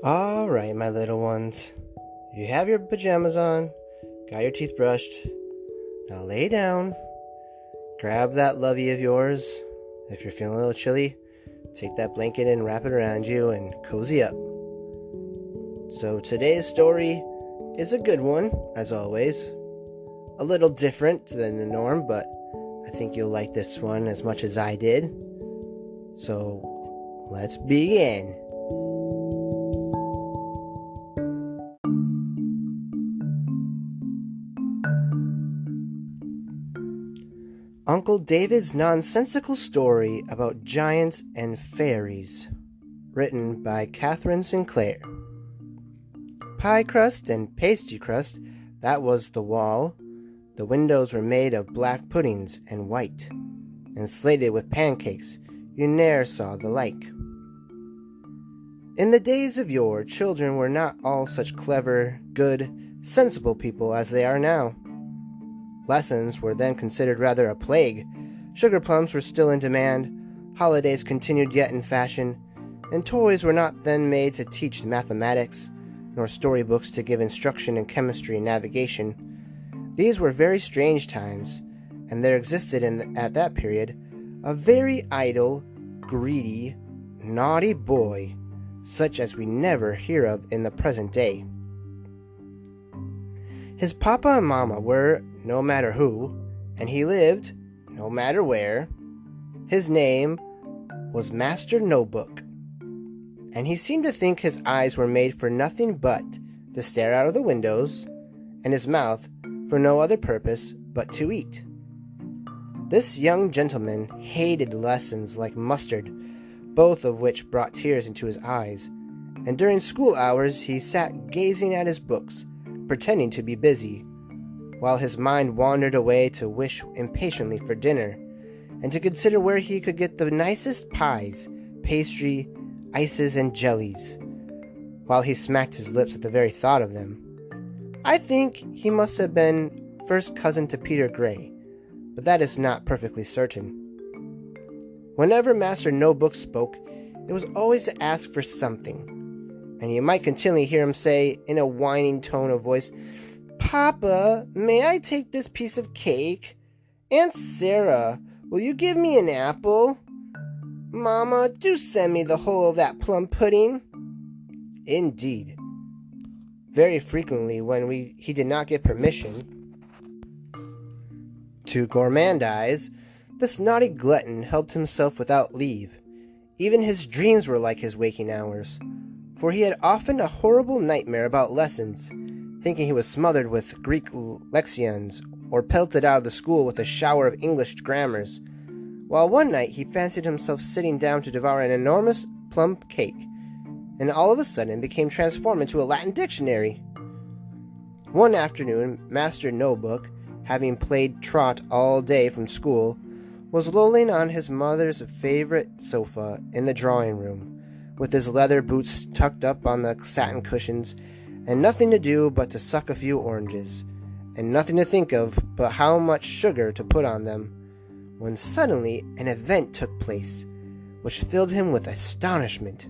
All right, my little ones. You have your pajamas on, got your teeth brushed. Now lay down, grab that lovey of yours. If you're feeling a little chilly, take that blanket and wrap it around you and cozy up. So today's story is a good one, as always. A little different than the norm, but I think you'll like this one as much as I did. So let's begin. Uncle David's Nonsensical Story About Giants and Fairies, written by Catherine Sinclair. Pie crust and pastry crust, that was the wall. The windows were made of black puddings and white, and slated with pancakes, you ne'er saw the like. In the days of yore, children were not all such clever, good, sensible people as they are now. Lessons were then considered rather a plague. Sugar plums were still in demand, holidays continued yet in fashion, and toys were not then made to teach mathematics, nor storybooks to give instruction in chemistry and navigation. These were very strange times, and there existed at that period a very idle, greedy, naughty boy, such as we never hear of in the present day. His papa and mama were no matter who, and he lived no matter where. His name was Master Notebook, and he seemed to think his eyes were made for nothing but to stare out of the windows, and his mouth for no other purpose but to eat. This young gentleman hated lessons like mustard, both of which brought tears into his eyes, and during school hours he sat gazing at his books, pretending to be busy, while his mind wandered away to wish impatiently for dinner, and to consider where he could get the nicest pies, pastry, ices, and jellies, while he smacked his lips at the very thought of them. I think he must have been first cousin to Peter Grey, but that is not perfectly certain. Whenever Master Notebook spoke, it was always to ask for something, and you might continually hear him say, in a whining tone of voice, "Papa, may I take this piece of cake? Aunt Sarah, will you give me an apple? Mama, do send me the whole of that plum pudding." Indeed, very frequently when he did not get permission to gourmandize, this naughty glutton helped himself without leave. Even his dreams were like his waking hours, for he had often a horrible nightmare about lessons, thinking he was smothered with Greek lexicons or pelted out of the school with a shower of English grammars, while one night he fancied himself sitting down to devour an enormous plum cake, and all of a sudden became transformed into a Latin dictionary. One afternoon, Master Notebook, having played trot all day from school, was lolling on his mother's favorite sofa in the drawing room, with his leather boots tucked up on the satin cushions, and nothing to do but to suck a few oranges, and nothing to think of but how much sugar to put on them, when suddenly an event took place, which filled him with astonishment.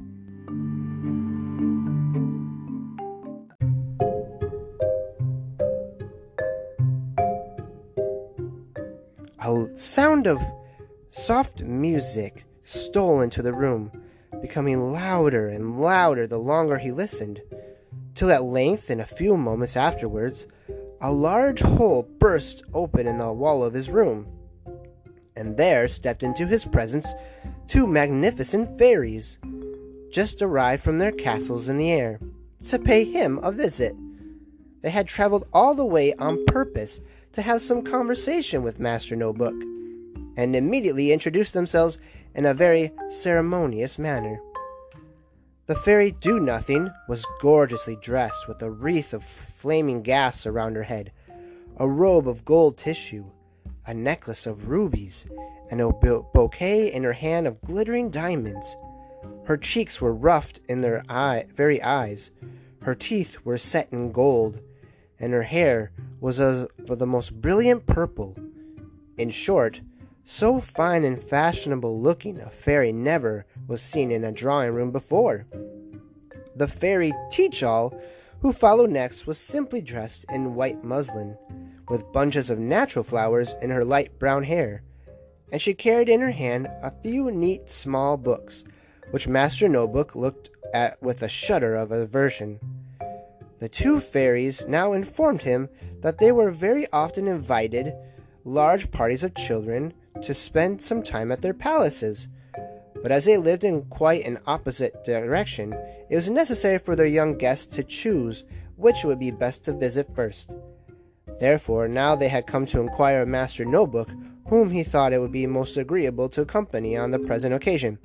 A sound of soft music stole into the room, becoming louder and louder the longer he listened, till at length, in a few moments afterwards, a large hole burst open in the wall of his room, and there stepped into his presence two magnificent fairies, just arrived from their castles in the air, to pay him a visit. They had traveled all the way on purpose to have some conversation with Master Notebook, and immediately introduced themselves in a very ceremonious manner. The fairy Do-Nothing was gorgeously dressed with a wreath of flaming gas around her head, a robe of gold tissue, a necklace of rubies, and a bouquet in her hand of glittering diamonds. Her cheeks were ruffed in their very eyes, her teeth were set in gold, and her hair was of the most brilliant purple. In short, so fine and fashionable looking a fairy never was seen in a drawing room before. The fairy Teach-all, who followed next, was simply dressed in white muslin, with bunches of natural flowers in her light brown hair, and she carried in her hand a few neat small books, which Master No Book looked at with a shudder of aversion. The two fairies now informed him that they were very often invited large parties of children to spend some time at their palaces, but as they lived in quite an opposite direction, it was necessary for their young guests to choose which would be best to visit first. Therefore, now they had come to inquire of Master No Book whom he thought it would be most agreeable to accompany on the present occasion.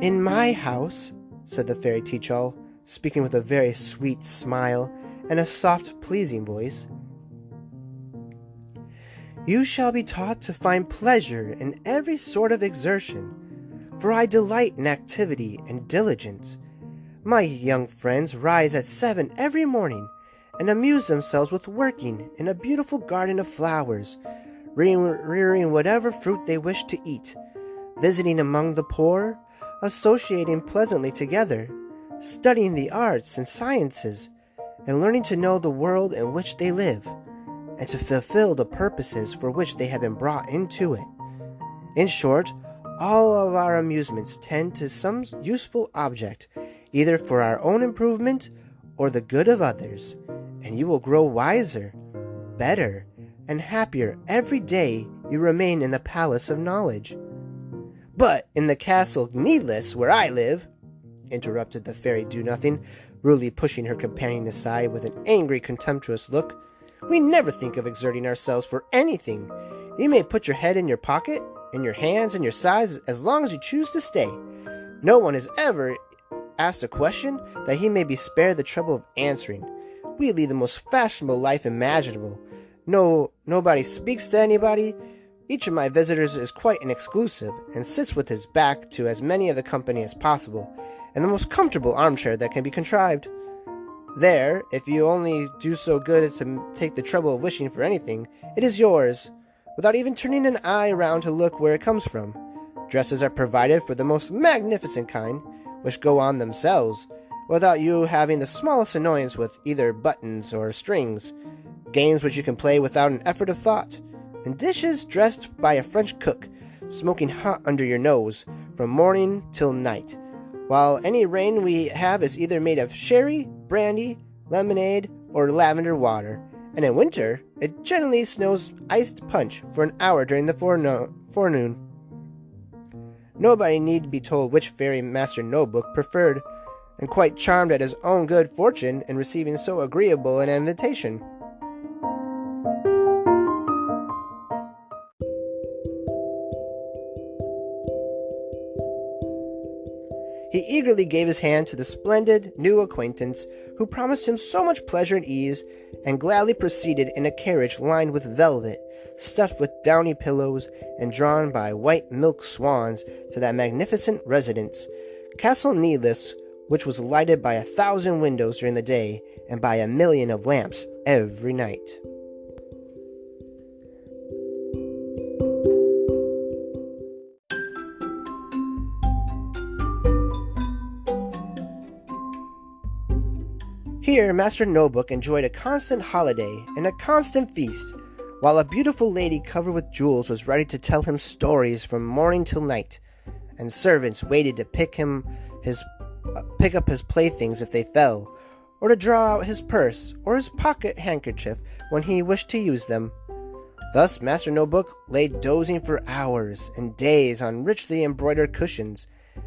"In my house," said the fairy Teach-all, speaking with a very sweet smile and a soft, pleasing voice, "you shall be taught to find pleasure in every sort of exertion, for I delight in activity and diligence. My young friends rise at 7 every morning and amuse themselves with working in a beautiful garden of flowers, rearing whatever fruit they wish to eat, visiting among the poor, associating pleasantly together, studying the arts and sciences, and learning to know the world in which they live, and to fulfill the purposes for which they have been brought into it. In short, all of our amusements tend to some useful object, either for our own improvement or the good of others, and you will grow wiser, better, and happier every day you remain in the palace of knowledge." "But in the castle Needless, where I live," interrupted the fairy Do-Nothing, rudely pushing her companion aside with an angry, contemptuous look, "we never think of exerting ourselves for anything. You may put your head in your pocket, and your hands in your sides as long as you choose to stay. No one has ever asked a question that he may be spared the trouble of answering. We lead the most fashionable life imaginable. Nobody speaks to anybody. Each of my visitors is quite an exclusive, and sits with his back to as many of the company as possible, in the most comfortable armchair that can be contrived. There, if you only do so good as to take the trouble of wishing for anything, it is yours, without even turning an eye round to look where it comes from. Dresses are provided for the most magnificent kind, which go on themselves, without you having the smallest annoyance with either buttons or strings, games which you can play without an effort of thought, and dishes dressed by a French cook, smoking hot under your nose, from morning till night, while any rain we have is either made of sherry, brandy, lemonade, or lavender water, and in winter it generally snows iced punch for an hour during the forenoon. Nobody need be told which fairy Master No Book preferred, and quite charmed at his own good fortune in receiving so agreeable an invitation. He eagerly gave his hand to the splendid new acquaintance, who promised him so much pleasure and ease, and gladly proceeded in a carriage lined with velvet, stuffed with downy pillows, and drawn by white milk swans to that magnificent residence, Castle Needless, which was lighted by 1,000 windows during the day, and by 1,000,000 of lamps every night. Here Master No Book enjoyed a constant holiday and a constant feast, while a beautiful lady covered with jewels was ready to tell him stories from morning till night, and servants waited to pick up his playthings if they fell, or to draw out his purse or his pocket handkerchief when he wished to use them. Thus Master No Book lay dozing for hours and days on richly embroidered cushions,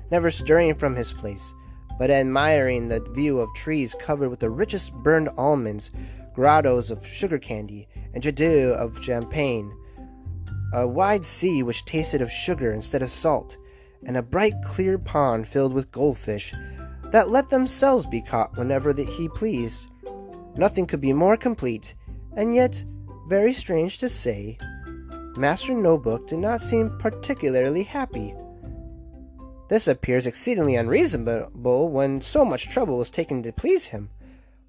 never stirring from his place, but admiring the view of trees covered with the richest burned almonds, grottos of sugar candy, and jadeux of champagne, a wide sea which tasted of sugar instead of salt, and a bright clear pond filled with goldfish that let themselves be caught whenever he pleased. Nothing could be more complete, and yet, very strange to say, Master No Book did not seem particularly happy. This appears exceedingly unreasonable when so much trouble was taken to please him,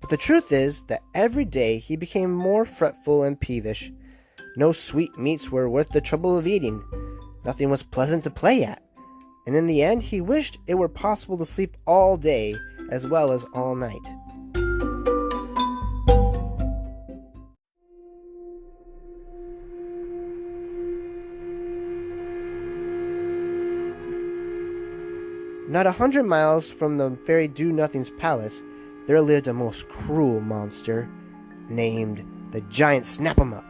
but the truth is that every day he became more fretful and peevish. No sweet meats were worth the trouble of eating. Nothing was pleasant to play at. And in the end, he wished it were possible to sleep all day as well as all night. Not 100 miles from the Fairy Do-Nothing's palace, there lived a most cruel monster named the Giant Snap-'em-Up,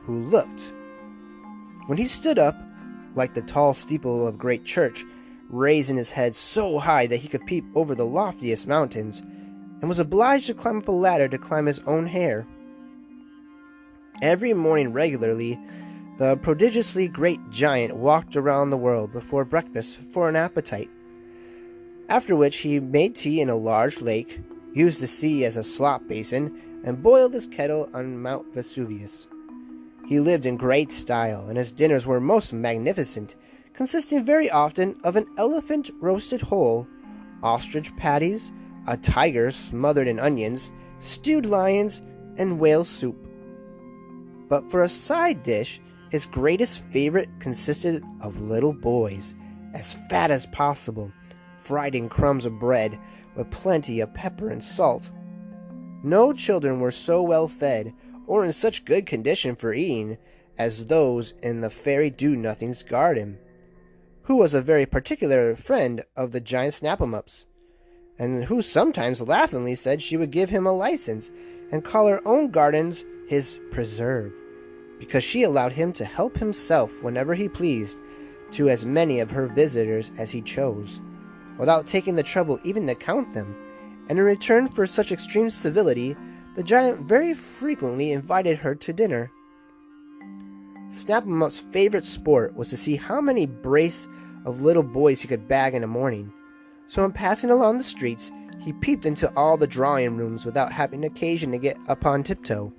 who looked, when he stood up, like the tall steeple of a great church, raising his head so high that he could peep over the loftiest mountains, and was obliged to climb up a ladder to climb his own hair. Every morning regularly, the prodigiously great giant walked around the world before breakfast for an appetite, after which he made tea in a large lake, used the sea as a slop basin, and boiled his kettle on Mount Vesuvius. He lived in great style, and his dinners were most magnificent, consisting very often of an elephant roasted whole, ostrich patties, a tiger smothered in onions, stewed lions, and whale soup. But for a side dish, his greatest favorite consisted of little boys, as fat as possible, fried in crumbs of bread, with plenty of pepper and salt. No children were so well fed, or in such good condition for eating, as those in the Fairy Do-Nothing's garden, who was a very particular friend of the Giant Snap-'em-Ups, and who sometimes laughingly said she would give him a license, and call her own gardens his preserve, because she allowed him to help himself whenever he pleased to as many of her visitors as he chose, without taking the trouble even to count them, and in return for such extreme civility, the giant very frequently invited her to dinner. Snap-'em-Up's favorite sport was to see how many brace of little boys he could bag in a morning, so in passing along the streets, he peeped into all the drawing rooms without having occasion to get upon tiptoe,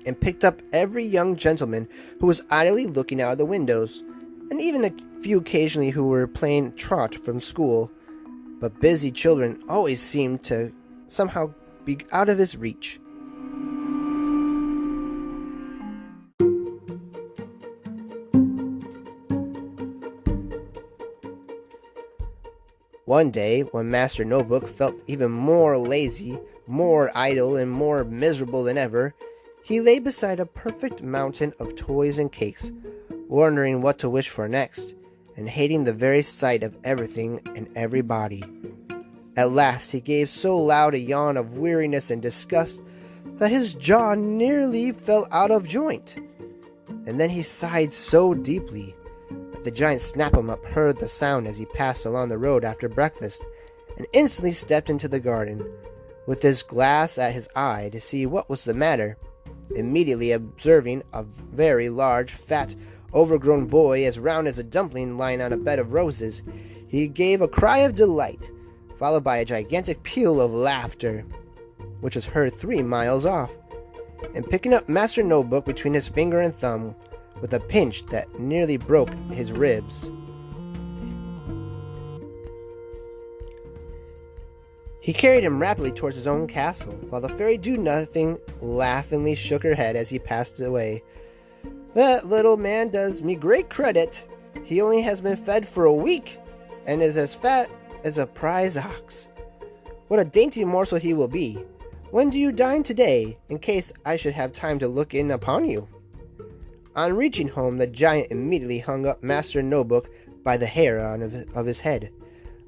and picked up every young gentleman who was idly looking out of the windows, and even a few occasionally who were playing trot from school, but busy children always seemed to somehow be out of his reach. One day, when Master No-Book felt even more lazy, more idle, and more miserable than ever, he lay beside a perfect mountain of toys and cakes, wondering what to wish for next, and hating the very sight of everything and everybody. At last he gave so loud a yawn of weariness and disgust that his jaw nearly fell out of joint, and then he sighed so deeply that the Giant Snap-'em-Up heard the sound as he passed along the road after breakfast, and instantly stepped into the garden, with his glass at his eye to see what was the matter. Immediately observing a very large, fat, overgrown boy as round as a dumpling lying on a bed of roses, he gave a cry of delight, followed by a gigantic peal of laughter, which was heard 3 miles off, and picking up Master No-Book between his finger and thumb, with a pinch that nearly broke his ribs, he carried him rapidly towards his own castle, while the Fairy Do-Nothing laughingly shook her head as he passed away. "That little man does me great credit. He only has been fed for a week, and is as fat as a prize ox. What a dainty morsel he will be. When do you dine today, in case I should have time to look in upon you?" On reaching home, the giant immediately hung up Master No-Book by the hair of his head,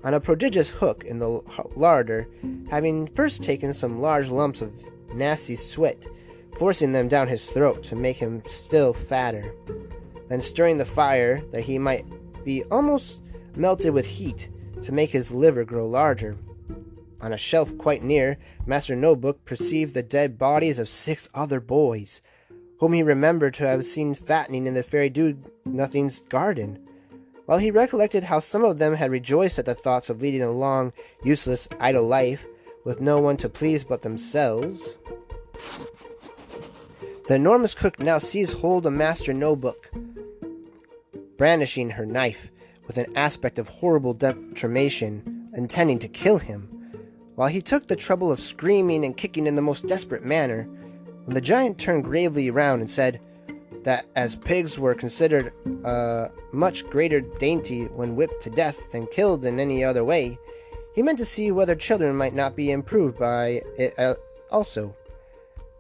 on a prodigious hook in the larder, having first taken some large lumps of nasty sweat, forcing them down his throat to make him still fatter, then stirring the fire that he might be almost melted with heat, to make his liver grow larger. On a shelf quite near, Master No-Book perceived the dead bodies of 6 other boys, whom he remembered to have seen fattening in the Fairy Do-Nothing's garden, while he recollected how some of them had rejoiced at the thoughts of leading a long, useless, idle life, with no one to please but themselves. The enormous cook now seized hold of Master No-Book, brandishing her knife with an aspect of horrible determination, intending to kill him, while he took the trouble of screaming and kicking in the most desperate manner, when the giant turned gravely round and said, that as pigs were considered a much greater dainty when whipped to death than killed in any other way, he meant to see whether children might not be improved by it also.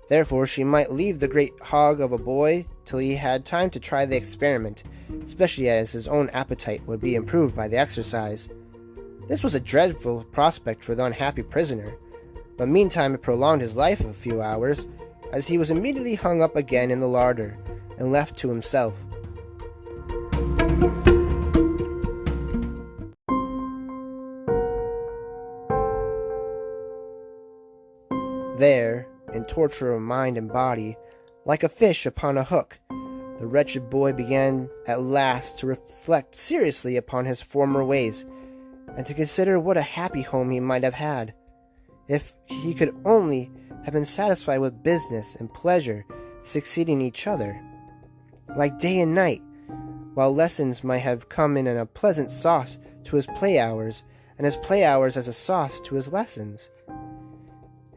Therefore she might leave the great hog of a boy till he had time to try the experiment, especially as his own appetite would be improved by the exercise. This was a dreadful prospect for the unhappy prisoner, but meantime it prolonged his life a few hours, as he was immediately hung up again in the larder, and left to himself. There, in torture of mind and body, like a fish upon a hook, the wretched boy began at last to reflect seriously upon his former ways, and to consider what a happy home he might have had, if he could only have been satisfied with business and pleasure succeeding each other, like day and night, while lessons might have come in a pleasant sauce to his play hours, and his play hours as a sauce to his lessons.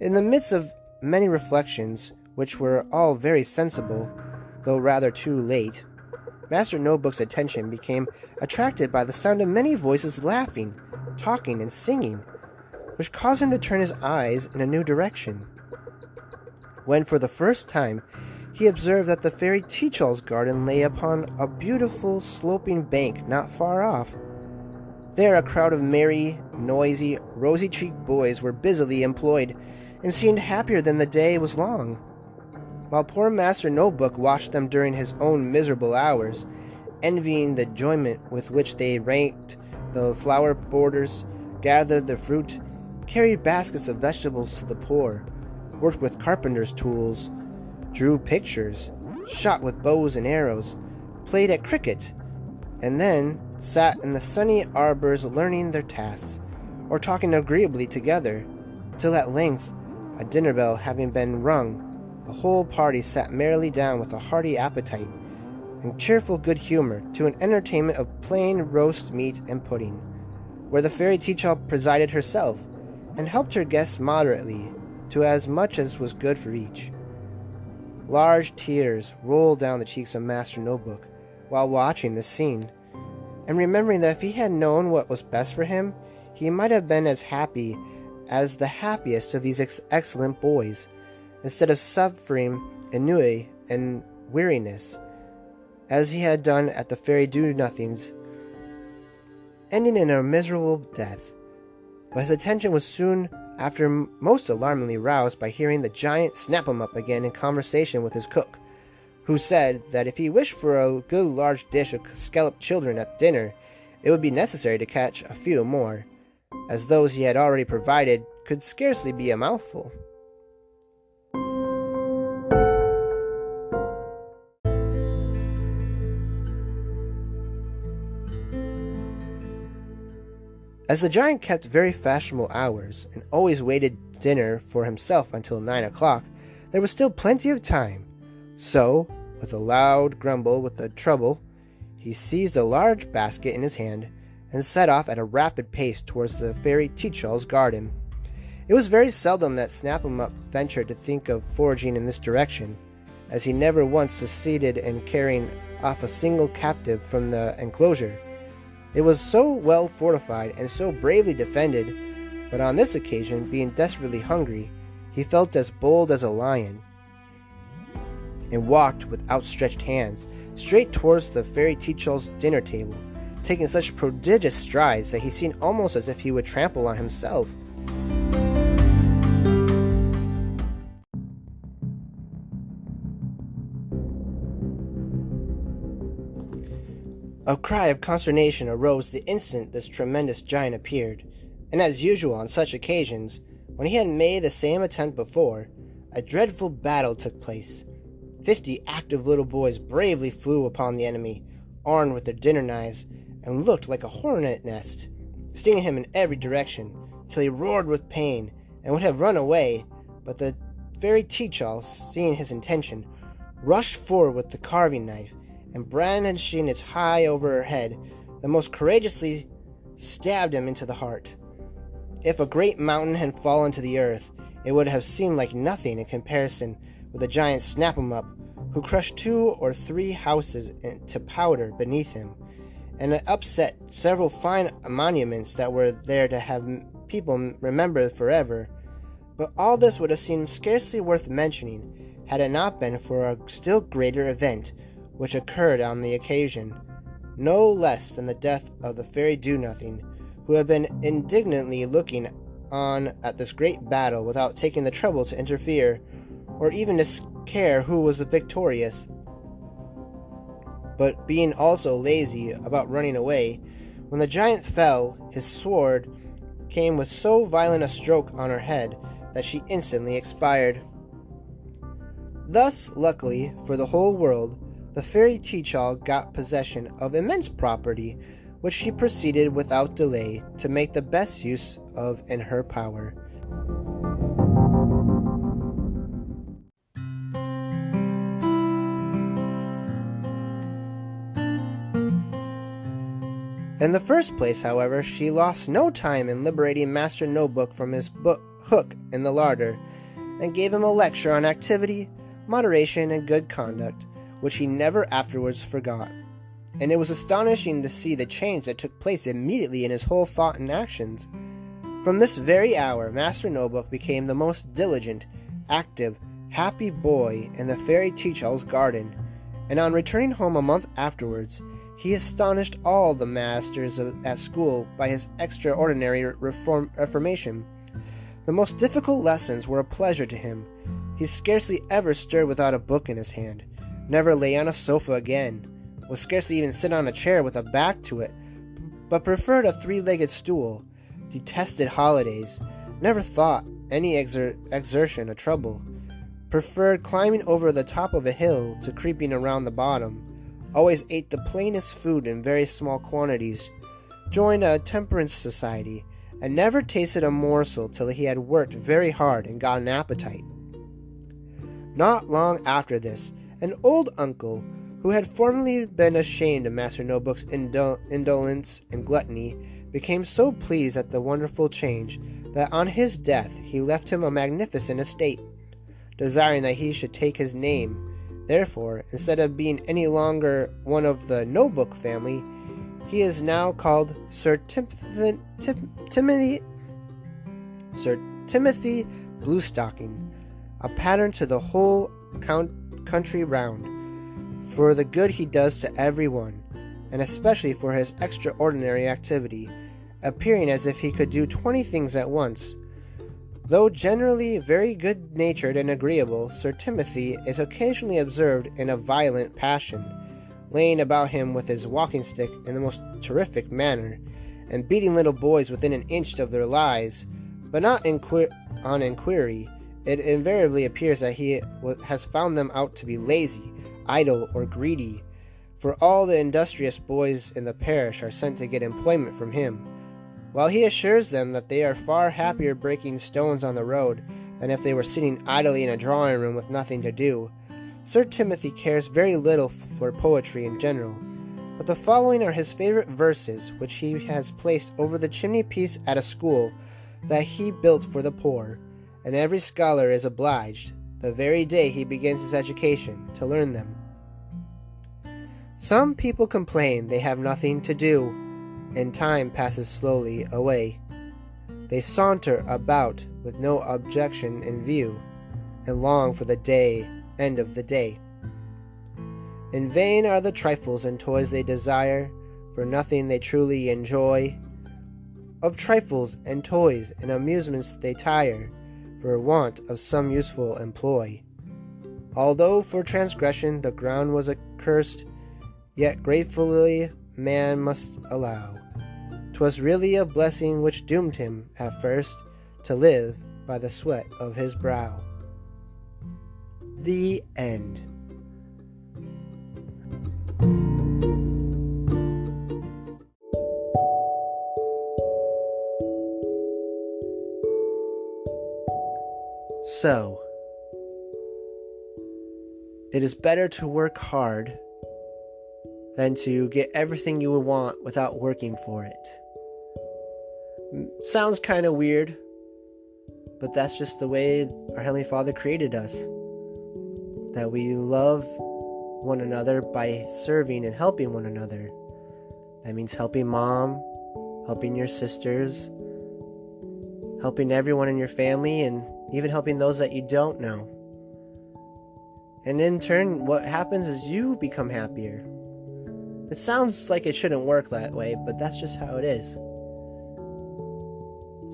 In the midst of many reflections, which were all very sensible, though rather too late, Master No-Book's attention became attracted by the sound of many voices laughing, talking, and singing, which caused him to turn his eyes in a new direction, when for the first time he observed that the fairy Teach-All's garden lay upon a beautiful sloping bank not far off. There a crowd of merry, noisy, rosy-cheeked boys were busily employed, and seemed happier than the day was long, while poor Master No-Book watched them during his own miserable hours, envying the enjoyment with which they raked the flower borders, gathered the fruit, carried baskets of vegetables to the poor, worked with carpenter's tools, drew pictures, shot with bows and arrows, played at cricket, and then sat in the sunny arbors learning their tasks, or talking agreeably together, till at length, a dinner bell having been rung, the whole party sat merrily down with a hearty appetite and cheerful good humor to an entertainment of plain roast meat and pudding, where the fairy Teach-All presided herself, and helped her guests moderately to as much as was good for each. Large tears rolled down the cheeks of Master No-Book while watching this scene, and remembering that if he had known what was best for him, he might have been as happy as the happiest of these excellent boys, instead of suffering ennui and weariness, as he had done at the fairy do-nothings, ending in a miserable death. But his attention was soon after most alarmingly roused by hearing the giant snap him up again in conversation with his cook, who said that if he wished for a good large dish of scalloped children at dinner, it would be necessary to catch a few more, as those he had already provided could scarcely be a mouthful. As the giant kept very fashionable hours, and always waited dinner for himself until 9 o'clock, there was still plenty of time. So, with a loud grumble with the trouble, he seized a large basket in his hand, and set off at a rapid pace towards the fairy Teach-All's garden. It was very seldom that Snap-'em-Up ventured to think of foraging in this direction, as he never once succeeded in carrying off a single captive from the enclosure. It was so well fortified and so bravely defended, but on this occasion, being desperately hungry, he felt as bold as a lion, and walked with outstretched hands straight towards the fairy Teach-All's dinner table, taking such prodigious strides that he seemed almost as if he would trample on himself. A cry of consternation arose the instant this tremendous giant appeared, and as usual on such occasions, when he had made the same attempt before, a dreadful battle took place. 50 active little boys bravely flew upon the enemy, armed with their dinner knives, and looked like a hornet nest, stinging him in every direction, till he roared with pain, and would have run away, but the fairy Teach-All, seeing his intention, rushed forward with the carving knife, and brandishing it high over her head, the most courageously stabbed him into the heart. If a great mountain had fallen to the earth, it would have seemed like nothing in comparison with the giant Snap-'em-Up, who crushed 2 or 3 houses to powder beneath him, and it upset several fine monuments that were there to have people remember forever. But all this would have seemed scarcely worth mentioning had it not been for a still greater event which occurred on the occasion, no less than the death of the Fairy Do-Nothing, who had been indignantly looking on at this great battle without taking the trouble to interfere, or even to care who was victorious, but being also lazy about running away. When the giant fell, his sword came with so violent a stroke on her head that she instantly expired. Thus, luckily for the whole world, the Fairy Teach-All got possession of immense property, which she proceeded without delay to make the best use of in her power. In the first place, however, she lost no time in liberating Master No-Book from his hook in the larder, and gave him a lecture on activity, moderation, and good conduct, which he never afterwards forgot. And it was astonishing to see the change that took place immediately in his whole thought and actions. From this very hour, Master No-Book became the most diligent, active, happy boy in the Fairy Teach-All's garden, and on returning home a month afterwards, he astonished all the masters at school by his extraordinary reformation. The most difficult lessons were a pleasure to him. He scarcely ever stirred without a book in his hand, never lay on a sofa again, would scarcely even sit on a chair with a back to it, but preferred a 3-legged stool, detested holidays, never thought any exertion a trouble, preferred climbing over the top of a hill to creeping around the bottom, always ate the plainest food in very small quantities, joined a temperance society, and never tasted a morsel till he had worked very hard and got an appetite. Not long after this, an old uncle, who had formerly been ashamed of Master No-Book's indolence and gluttony, became so pleased at the wonderful change that on his death he left him a magnificent estate, desiring that he should take his name. Therefore, instead of being any longer one of the No-Book family, he is now called Sir Timothy Bluestocking, a pattern to the whole country round, for the good he does to every one, and especially for his extraordinary activity, appearing as if he could do 20 things at once. Though generally very good-natured and agreeable, Sir Timothy is occasionally observed in a violent passion, laying about him with his walking-stick in the most terrific manner, and beating little boys within an inch of their lives, but not on inquiry. It invariably appears that he has found them out to be lazy, idle, or greedy, for all the industrious boys in the parish are sent to get employment from him, while he assures them that they are far happier breaking stones on the road than if they were sitting idly in a drawing-room with nothing to do. Sir Timothy cares very little for poetry in general, but the following are his favorite verses, which he has placed over the chimney-piece at a school that he built for the poor, and every scholar is obliged, the very day he begins his education, to learn them. Some people complain they have nothing to do, and time passes slowly away. They saunter about with no objection in view, and long for the end of the day. In vain are the trifles and toys they desire, for nothing they truly enjoy. Of trifles and toys and amusements they tire, for want of some useful employ. Although for transgression the ground was accursed, yet gratefully man must allow 'twas really a blessing which doomed him at first to live by the sweat of his brow. The end. So, it is better to work hard than to get everything you would want without working for it. Sounds kind of weird, but that's just the way our Heavenly Father created us. that we love one another by serving and helping one another. That means helping mom, helping your sisters, helping everyone in your family, and even helping those that you don't know. And in turn, what happens is you become happier. It sounds like it shouldn't work that way, but that's just how it is.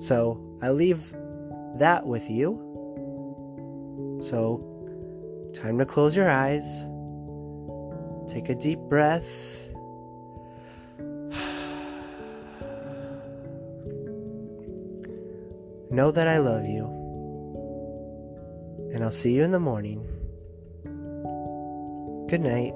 So I leave that with you. So, time to close your eyes. Take a deep breath. Know that I love you. And I'll see you in the morning. Good night.